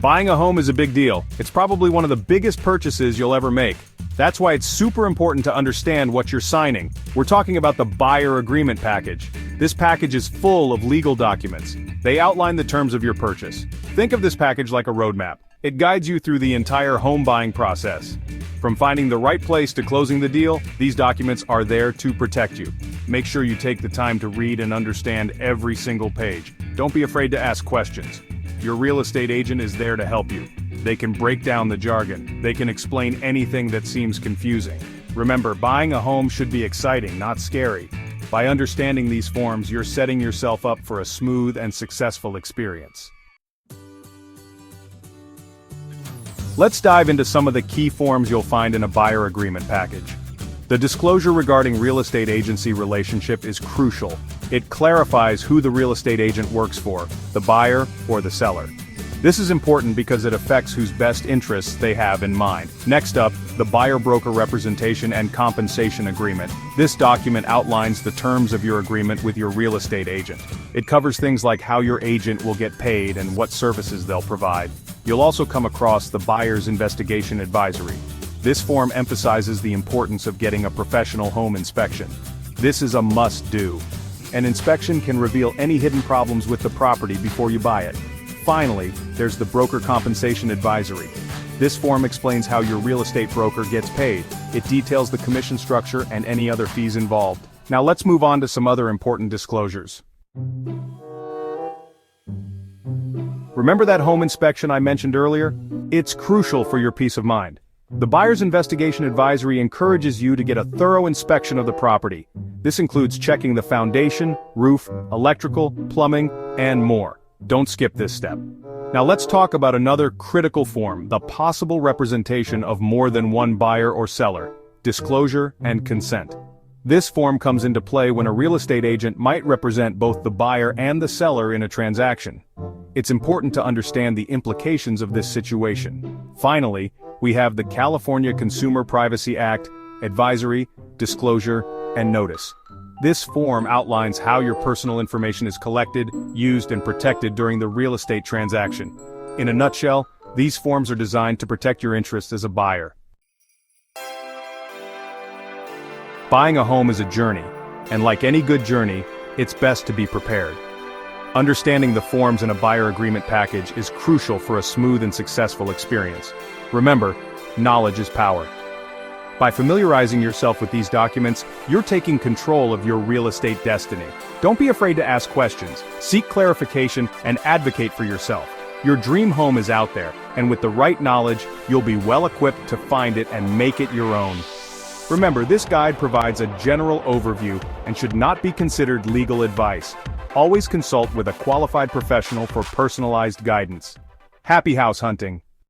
Buying a home is a big deal. It's probably one of the biggest purchases you'll ever make. That's why it's super important to understand what you're signing. We're talking about the buyer agreement package. This package is full of legal documents. They outline the terms of your purchase. Think of this package like a roadmap. It guides you through the entire home buying process. From finding the right place to closing the deal, these documents are there to protect you. Make sure you take the time to read and understand every single page. Don't be afraid to ask questions. Your real estate agent is there to help you. They can break down the jargon. They can explain anything that seems confusing. Remember, buying a home should be exciting, not scary. By understanding these forms, you're setting yourself up for a smooth and successful experience. Let's dive into some of the key forms you'll find in a buyer agreement package. The disclosure regarding real estate agency relationship is crucial. It clarifies who the real estate agent works for, the buyer or the seller. This is important because it affects whose best interests they have in mind. Next up, the buyer-broker representation and compensation agreement. This document outlines the terms of your agreement with your real estate agent. It covers things like how your agent will get paid and what services they'll provide. You'll also come across the buyer's investigation advisory. This form emphasizes the importance of getting a professional home inspection. This is a must-do. An inspection can reveal any hidden problems with the property before you buy it. Finally, there's the broker compensation advisory. This form explains how your real estate broker gets paid. It details the commission structure and any other fees involved. Now let's move on to some other important disclosures. Remember that home inspection I mentioned earlier? It's crucial for your peace of mind. The buyer's investigation advisory encourages you to get a thorough inspection of the property. This includes checking the foundation, roof, electrical, plumbing, and more. Don't skip this step. Now let's talk about another critical form, the possible representation of more than one buyer or seller, disclosure and consent. This form comes into play when a real estate agent might represent both the buyer and the seller in a transaction. It's important to understand the implications of this situation. Finally, we have the California Consumer Privacy Act, advisory, disclosure, and notice. This form outlines how your personal information is collected, used, and protected during the real estate transaction. In a nutshell, these forms are designed to protect your interests as a buyer. Buying a home is a journey, and like any good journey, it's best to be prepared. Understanding the forms in a buyer agreement package is crucial for a smooth and successful experience. Remember, knowledge is power. By familiarizing yourself with these documents, you're taking control of your real estate destiny. Don't be afraid to ask questions, seek clarification, and advocate for yourself. Your dream home is out there, and with the right knowledge, you'll be well equipped to find it and make it your own. Remember, this guide provides a general overview and should not be considered legal advice. Always consult with a qualified professional for personalized guidance. Happy house hunting!